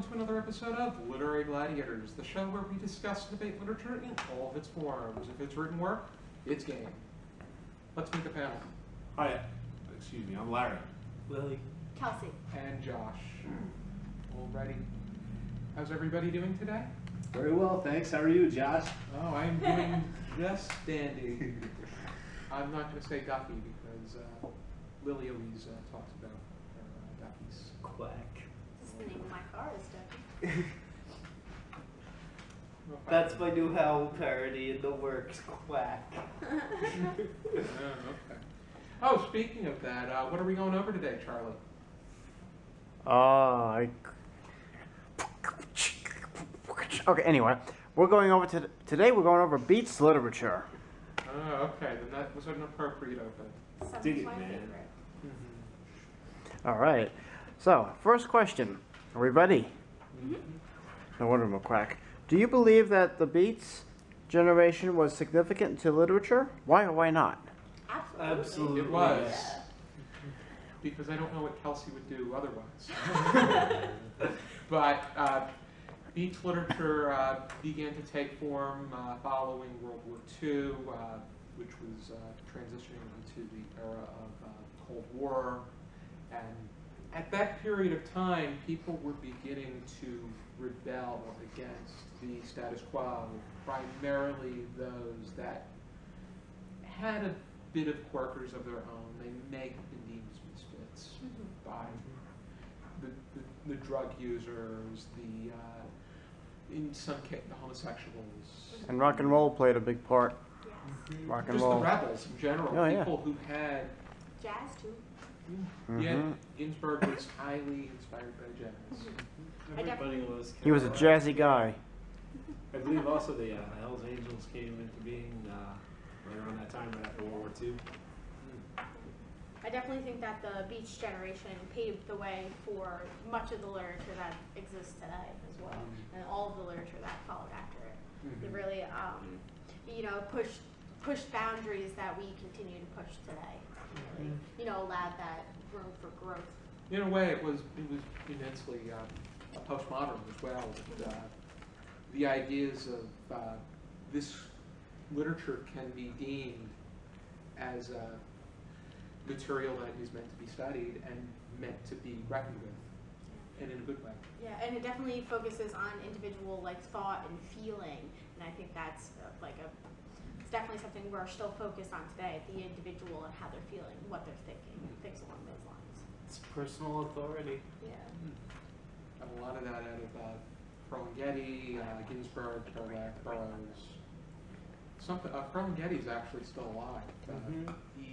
welcome to another episode of Literary Gladiators, the show where we discuss and debate literature in all of its forms. If it's written work, it's game. Let's meet the panel. Hi, I'm Larry. Lily. Kelsey. And Josh. Alrighty. How's everybody doing today? Very well, thanks. How are you, Josh? Oh, I'm doing just dandy. I'm not going to say Ducky because Lily always talks about her duckies. Quack. This is the name of my car is Ducky. That's my new Howl parody in the works, Quack. Okay. Oh, speaking of that, what are we going over today, Charlie? Okay, anyway, we're going over today we're going over Beats literature. Oh, okay, then that was an appropriate opening. Dig it, My man. favorite. All right. So, first question. Are we ready? No wonder I'm a quack. Do you believe that the Beats generation was significant to literature? Why or why not? Absolutely. It was. Yeah. Because I don't know what Kelsey would do otherwise. But Beats literature began to take form following World War II, which was transitioning into the era of Cold War. And at that period of time, people were beginning to rebel against the status quo, primarily those that had a bit of quirkers of their own. They may have been deemed as misfits by the drug users, in some cases, the homosexuals. And rock and roll played a big part. Yes. Rock and Just roll. the rebels in general, Oh, yeah. people who had. Jazz too. Yeah, Ginsberg was highly inspired by jazz. Everybody was. He was a jazzy guy. I believe also the Hells Angels came into being right around that time, right after World War II. I definitely think that the Beach generation paved the way for much of the literature that exists today as well, and all of the literature that followed after it. They really, pushed boundaries that we continue to push today. Really, allowed that room for growth. In a way, it was immensely a postmodern as well. With, the ideas of this literature can be deemed as material that is meant to be studied and meant to be reckoned with, and in a good way. Yeah, and it definitely focuses on individual thought and feeling, and I think that's it's definitely something we're still focused on today, the individual and how they're feeling, what they're thinking, and things along those lines. It's personal authority. Yeah. Got a lot of that out of Kerouac, Ginsberg, Kerouac, Burroughs. Kerouac is actually still alive. He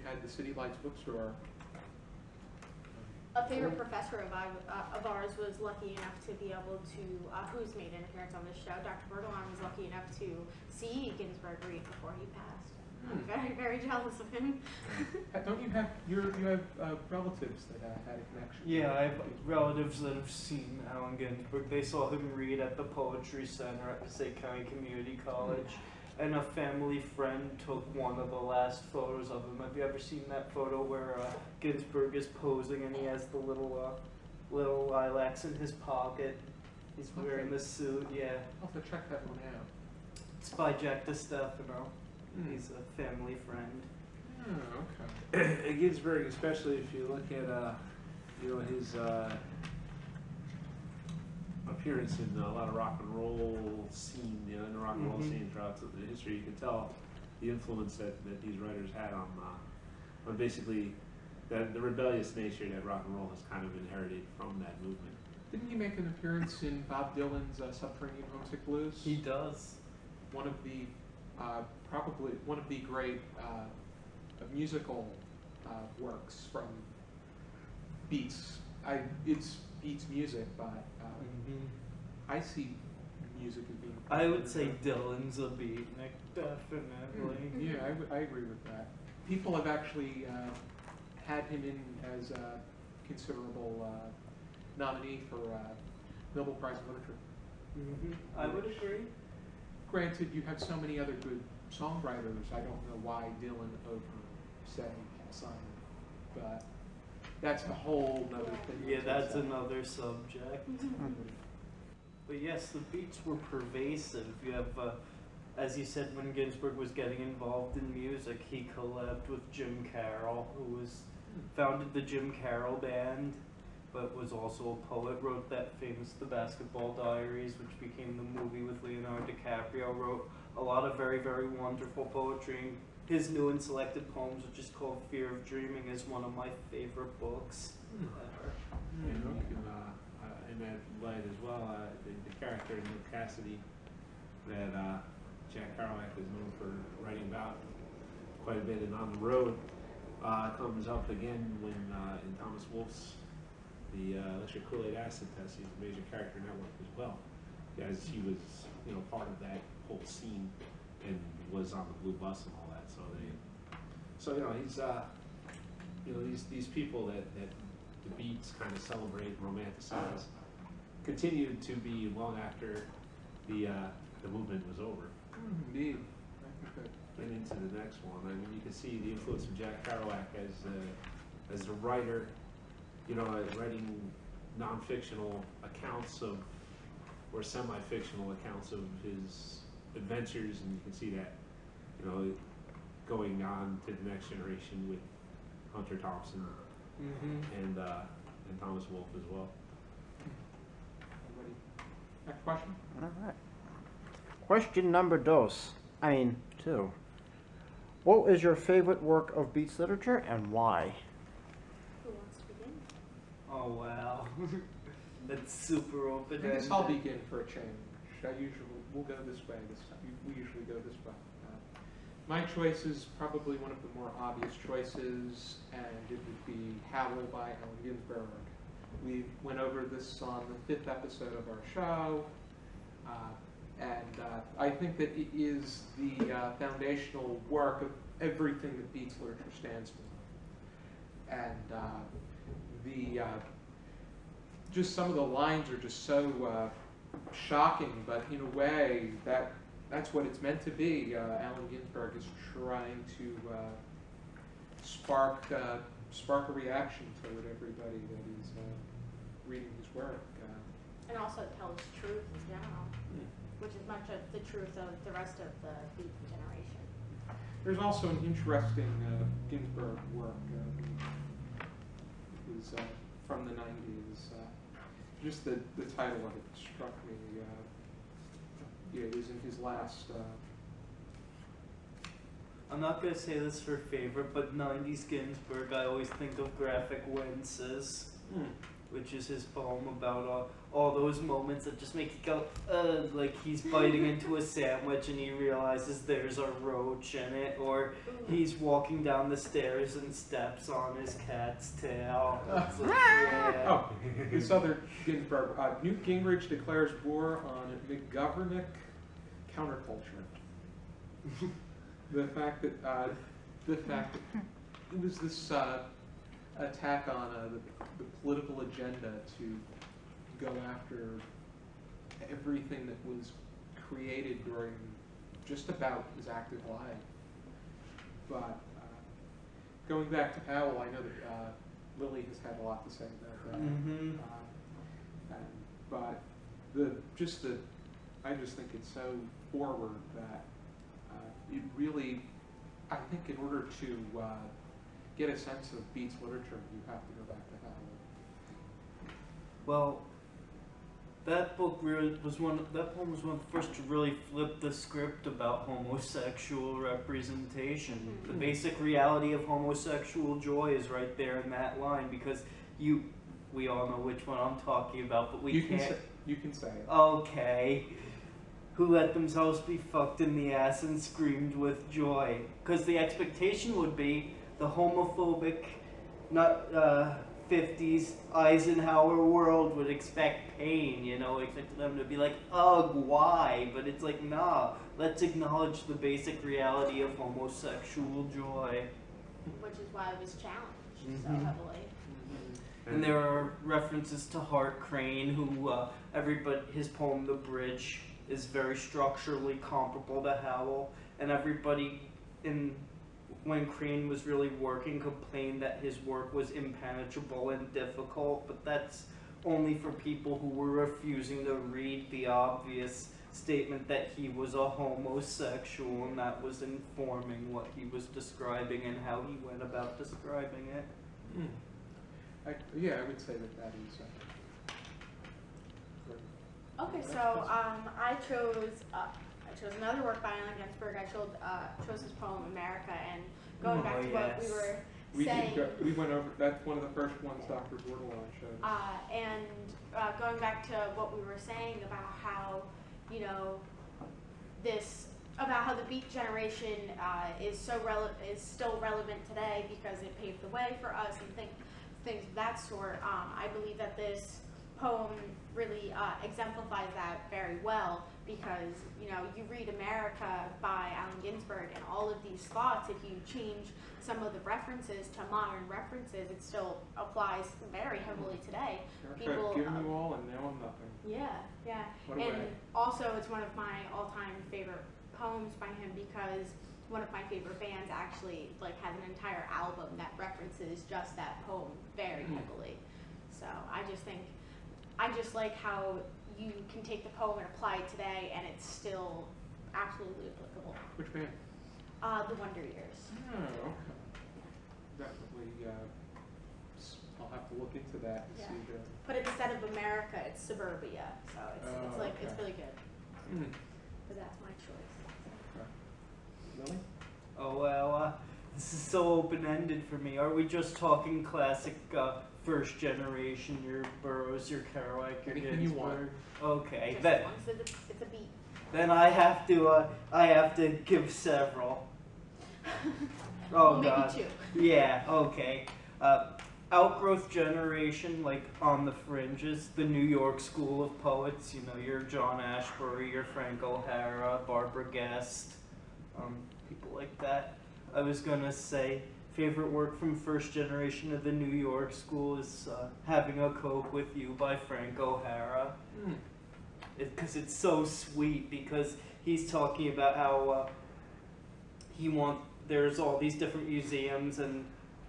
had the City Lights bookstore. A favorite professor of ours was lucky enough to be able to, who's made an appearance on this show, Dr. Bertolon was lucky enough to see Ginsberg read before he passed. I'm very, very jealous of him. Don't you have you have relatives that had a connection? Yeah, I have relatives that have seen Allen Ginsberg. They saw him read at the Poetry Center at Passaic County Community College. And a family friend took one of the last photos of him. Have you ever seen that photo where Ginsberg is posing and he has the little lilacs in his pocket? He's wearing the suit, yeah. I'll have to check that one out. It's by Jack DiStefano. He's a family friend. Oh, okay. And Ginsberg, especially if you look at his appearance in a lot of rock and roll scene, in the rock and roll scene throughout the history, you can tell the influence that these writers had on basically the rebellious nature that rock and roll has kind of inherited from that movement. Didn't he make an appearance in Bob Dylan's Subterranean Homesick Blues? He does. One of the probably one of the great musical works from Beats. It's Beats music, but I see music as being. I would say Dylan's a beatnik, definitely. Yeah, I agree with that. People have actually had him in as a considerable nominee for Nobel Prize in Literature. I would agree. Granted, you have so many other good songwriters. I don't know why Dylan over, say, Paul Simon, but that's a whole nother thing. Yeah, that's It's, another subject. Mhm. But yes, the beats were pervasive. You have, as you said, when Ginsberg was getting involved in music, he collabed with Jim Carroll, who founded the Jim Carroll Band, but was also a poet. Wrote that famous The Basketball Diaries, which became the movie with Leonardo DiCaprio. Wrote a lot of very, very wonderful poetry. His new and selected poems, which is called Fear of Dreaming, is one of my favorite books ever. In that light as well, the character Nick Cassidy that Jack Kerouac is known for writing about quite a bit and on the road comes up again when in Thomas Wolfe's the electric Kool-Aid acid test. He's a major character in that work as well, as he was part of that whole scene and was on the blue bus and all that. He's these people that the Beats kind of celebrate and romanticize continued to be long after the movement was over. Indeed. I think And into the next one, I mean, you can see the influence of Jack Kerouac as a writer, writing non-fictional accounts of, or semi-fictional accounts of his adventures, and you can see that, going on to the next generation with Hunter Thompson and Thomas Wolfe as well. Everybody, next question? All right. Question number two. What is your favorite work of Beats literature and why? Who wants to begin? Oh wow, that's super I open-ended. guess I'll begin for a change. We'll go this way this time. We usually go this way. My choice is probably one of the more obvious choices, and it would be Howl by Allen Ginsberg. We went over this on the 5th episode of our show, and I think that it is the foundational work of everything that Beats literature stands for. And just some of the lines are just so shocking, but in a way that's what it's meant to be. Allen Ginsberg is trying to spark a reaction toward everybody that is reading his work. And also tells truth in general, which is much of the truth of the rest of the Beat generation. There's also an interesting Ginsberg work. It was from the 90s. Just the title of it struck me. It was in his last. I'm not gonna say this for favorite, but 90s Ginsberg, I always think of Graphic Winces, which is his poem about all those moments that just make you go, like he's biting into a sandwich and he realizes there's a roach in it, or he's walking down the stairs and steps on his cat's tail. It's like, yeah. Oh, this other Ginsberg. Newt Gingrich declares war on McGovernick counterculture. The fact that it was this attack on the political agenda to go after everything that was created during just about his active life. But going back to Powell, I know that Lily has had a lot to say about that. But I just think it's so forward that it really, I think in order to get a sense of Beats literature, you have to go back to Howell. Well, that book that poem was one of the first to really flip the script about homosexual representation. The basic reality of homosexual joy is right there in that line, because we all know which one I'm talking about, but you can say it. Okay. Who let themselves be fucked in the ass and screamed with joy. Because the expectation would be the homophobic, 50s Eisenhower world would expect pain, expect them to be like, ugh, why? But it's like, nah, let's acknowledge the basic reality of homosexual joy. Which is why it was challenged so heavily. And there are references to Hart Crane, who his poem The Bridge is very structurally comparable to Howl, and everybody in when Crane was really working, complained that his work was impenetrable and difficult, but that's only for people who were refusing to read the obvious statement that he was a homosexual, and that was informing what he was describing and how he went about describing it. Yeah, I would say that is. Okay, so I chose another work by Allen Ginsberg. I chose his poem America, and going back to what we were saying. We went over, that's one of the first ones Dr. Bordelon showed us. And going back to what we were saying about how, you know, about how the Beat generation is still relevant today because it paved the way for us and things of that sort. I believe that this poem really exemplifies that very well, because, you know, you read America by Allen Ginsberg and all of these thoughts, if you change some of the references to modern references, it still applies very heavily today. I've given you all and now I'm nothing. Yeah. What a And way. also, it's one of my all-time favorite poems by him, because one of my favorite bands actually has an entire album that references just that poem very heavily. So I just like how you can take the poem and apply it today, and it's still absolutely applicable. Which band? The Wonder Years. Oh, okay. Definitely, I'll have to look into that and Yeah. see the. But instead of America, it's Suburbia. So it's okay. really good. But that's my choice. Lily? Oh well, this is so open-ended for me. Are we just talking classic first generation, your Burroughs, your Kerouac, your Anything you want. Ginsberg? Okay, Just then as long as it's a beat. then I have to give several. Oh Well, God. maybe two. Yeah. Okay. Outgrowth generation, like on the fringes, the New York School of Poets. You know, your John Ashbery, your Frank O'Hara, Barbara Guest, people like that. I was gonna say favorite work from first generation of the New York School is "Having a Coke with You" by Frank O'Hara. Because it's so sweet, because he's talking about how there's all these different museums and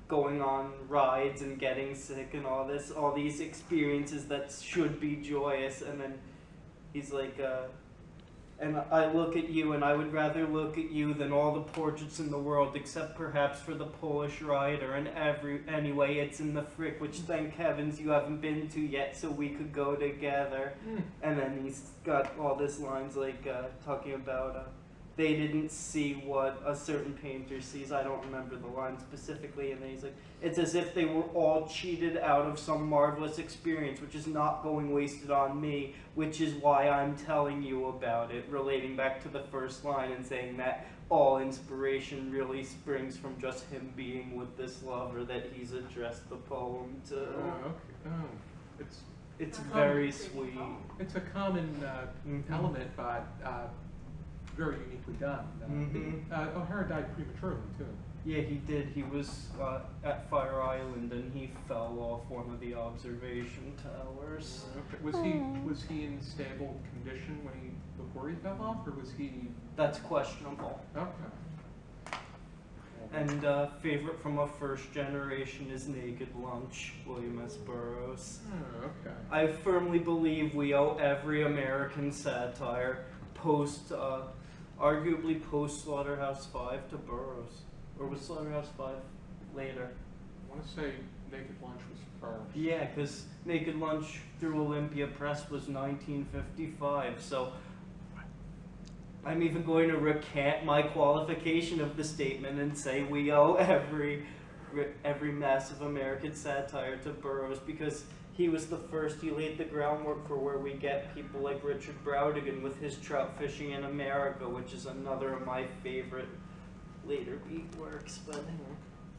going on rides and getting sick and all these experiences that should be joyous, and then he's like, and I look at you and I would rather look at you than all the portraits in the world, except perhaps for the Polish writer, and anyway it's in the Frick, which thank heavens you haven't been to yet, so we could go together. And then he's got all these lines like talking about they didn't see what a certain painter sees. I don't remember the line specifically. And then he's like, it's as if they were all cheated out of some marvelous experience, which is not going wasted on me, which is why I'm telling you about it, relating back to the first line and saying that all inspiration really springs from just him being with this lover that he's addressed the poem to. Okay. It's very sweet. It's a common element, but very uniquely done. O'Hara died prematurely too. Yeah, he did. He was at Fire Island and he fell off one of the observation towers. Okay. Was he in stable condition before he fell off, or was he? That's questionable. Okay. And favorite from a first generation is Naked Lunch, William S. Burroughs. Oh, okay. I firmly believe we owe every American satire arguably post Slaughterhouse 5 to Burroughs. Or was Slaughterhouse 5 later? I want to say Naked Lunch was first. Yeah, because Naked Lunch through Olympia Press was 1955, so I'm even going to recant my qualification of the statement and say we owe every massive American satire to Burroughs, because he was the first. He laid the groundwork for where we get people like Richard Brautigan with his Trout Fishing in America, which is another of my favorite later beat works. But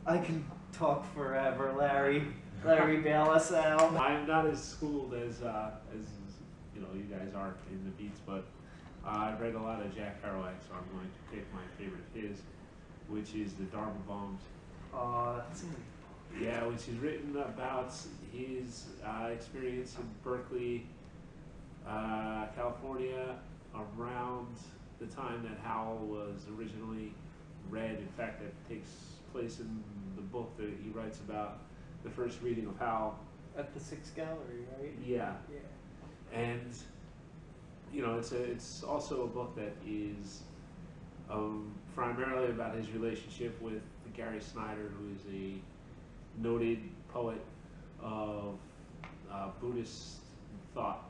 I can talk forever. Larry, bail us out. I'm not as schooled as you guys are in the beats, but I've read a lot of Jack Kerouac, so I'm going to pick my favorite of his, which is the Dharma Bombs. Yeah, which is written about his experience in Berkeley, California, around the time that Howell was originally read. In fact, that takes place in the book that he writes about the first reading of Howl. At the Sixth Gallery, right? Yeah, Yeah. and it's also a book that is primarily about his relationship with Gary Snyder, who is a noted poet of Buddhist thought,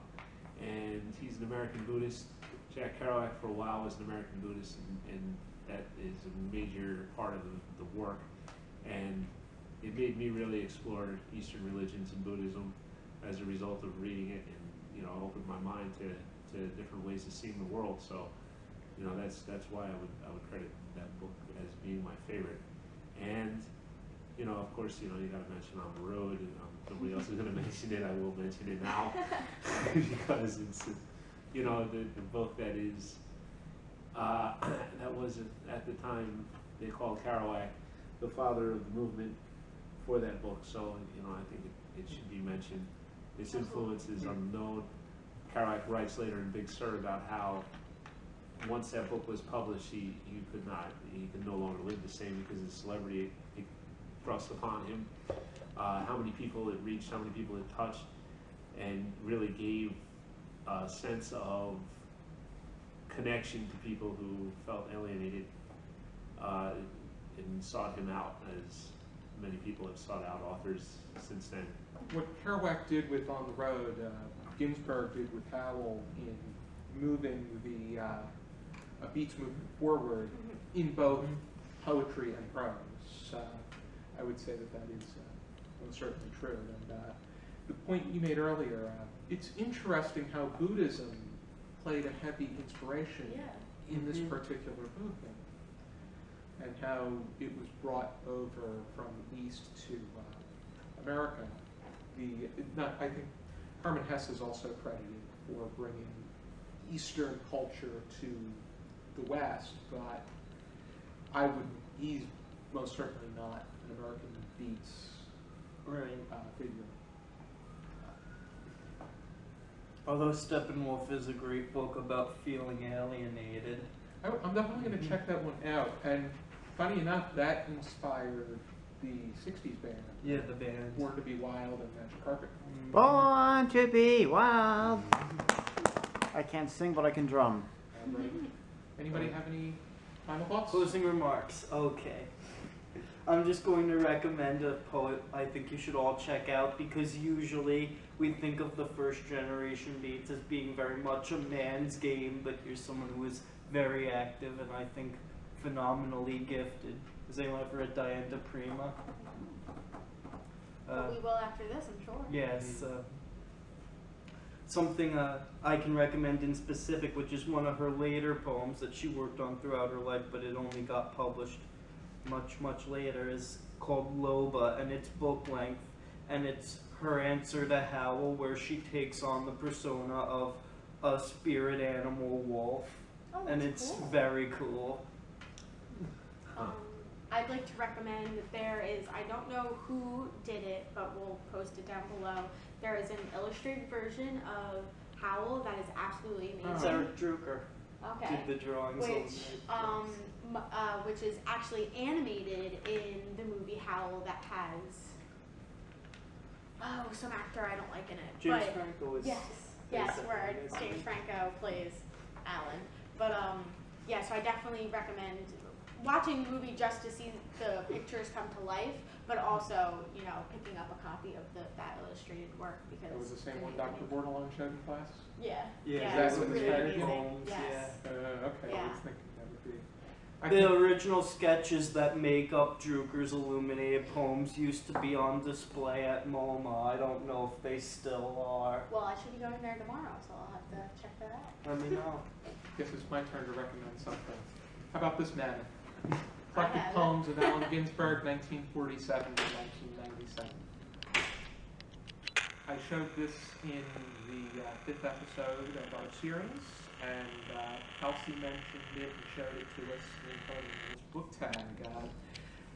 and he's an American Buddhist. Jack Kerouac for a while was an American Buddhist, and that is a major part of the work, and it made me really explore Eastern religions and Buddhism as a result of reading it, and opened my mind to different ways of seeing the world. So that's why I would credit that book as being my favorite. And of course, you got to mention On the Road, and somebody else is going to mention it. I will mention it now because it's the book that is that was at the time they called Kerouac the father of the movement for that book. So I think it should be mentioned. Its influence is unknown. Kerouac writes later in Big Sur about how once that book was published, he could no longer live the same because the celebrity it thrust upon him. How many people it reached, how many people it touched, and really gave a sense of connection to people who felt alienated and sought him out, as many people have sought out authors since then. What Kerouac did with On the Road, Ginsberg did with Howl in moving the Beats movement forward in both poetry and prose. I would say that is most certainly true. And the point you made earlier, it's interesting how Buddhism played a heavy inspiration in this particular movement, and how it was brought over from the East to America. I think Hermann Hesse is also credited for bringing Eastern culture to the West, but he's most certainly not an American Beats figure. Although Steppenwolf is a great book about feeling alienated. I'm definitely going to check that one out. And funny enough, that inspired the 60s band. Yeah, the band. Born to be Wild and Magic Carpet. Born to be wild. I can't sing, but I can drum. Right. Anybody have any final thoughts? Closing remarks. Okay. I'm just going to recommend a poet I think you should all check out, because usually we think of the first generation Beats as being very much a man's game, but here's someone who is very active and I think phenomenally gifted. Has anyone ever read Diane de Prima? We will after this, I'm sure. Yes. Something I can recommend in specific, which is one of her later poems that she worked on throughout her life, but it only got published much later, is called Loba, and it's book length, and it's her answer to Howl, where she takes on the persona of a spirit animal wolf, and it's cool. very cool. I'd like to recommend that there is, I don't know who did it, but we'll post it down below. There is an illustrated version of Howl that is absolutely amazing. It's Eric Drucker. Okay. Did the drawings. Which is actually animated in the movie Howl that has some actor I don't like in it. James but Franco is. yes, where James Franco plays Allen. But so I definitely recommend watching the movie just to see the pictures come to life, but also picking up a copy of that illustrated work, because That was the same one Dr. Bordelon showed in class? Yeah. Yeah, that's it's what really inspired amazing. you? Yes. Okay, I Yeah. was thinking that would be... The original sketches that make up Drucker's illuminated poems used to be on display at MoMA. I don't know if they still are. Well, I should be going there tomorrow, so I'll have to check that out. Let me know. Guess it's my turn to recommend something. How about this man? I Collected have it. Poems of Allen Ginsberg, 1947 to 1997. I showed this in the 5th episode of our series, and Kelsea mentioned it and showed it to us in her this book tag.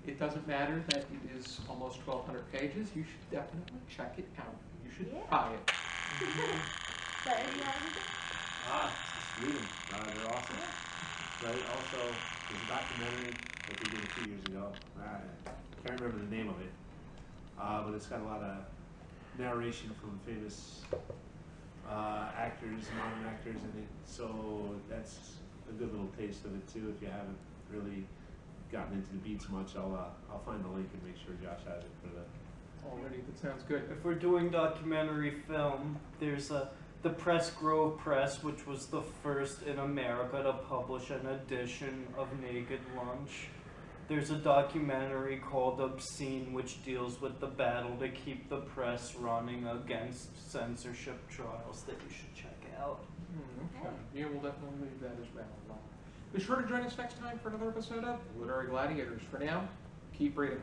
It doesn't matter that it is almost 1,200 pages. You should definitely check it out. You should buy it. So, you know anything? Just read them. They're awesome. Right? Also, there's a documentary that they did a few years ago. I can't remember the name of it, but it's got a lot of narration from famous actors, modern actors in it. So that's a good little taste of it too. If you haven't really gotten into the beats much, I'll find the link and make sure Josh has it for the. Already, that sounds good. If we're doing documentary film, there's the Press Grove Press, which was the first in America to publish an edition of Naked Lunch. There's a documentary called Obscene, which deals with the battle to keep the press running against censorship trials that you should check out. Okay. Yeah, we'll definitely leave that as well. Be sure to join us next time for another episode of Literary Gladiators. For now, keep reading.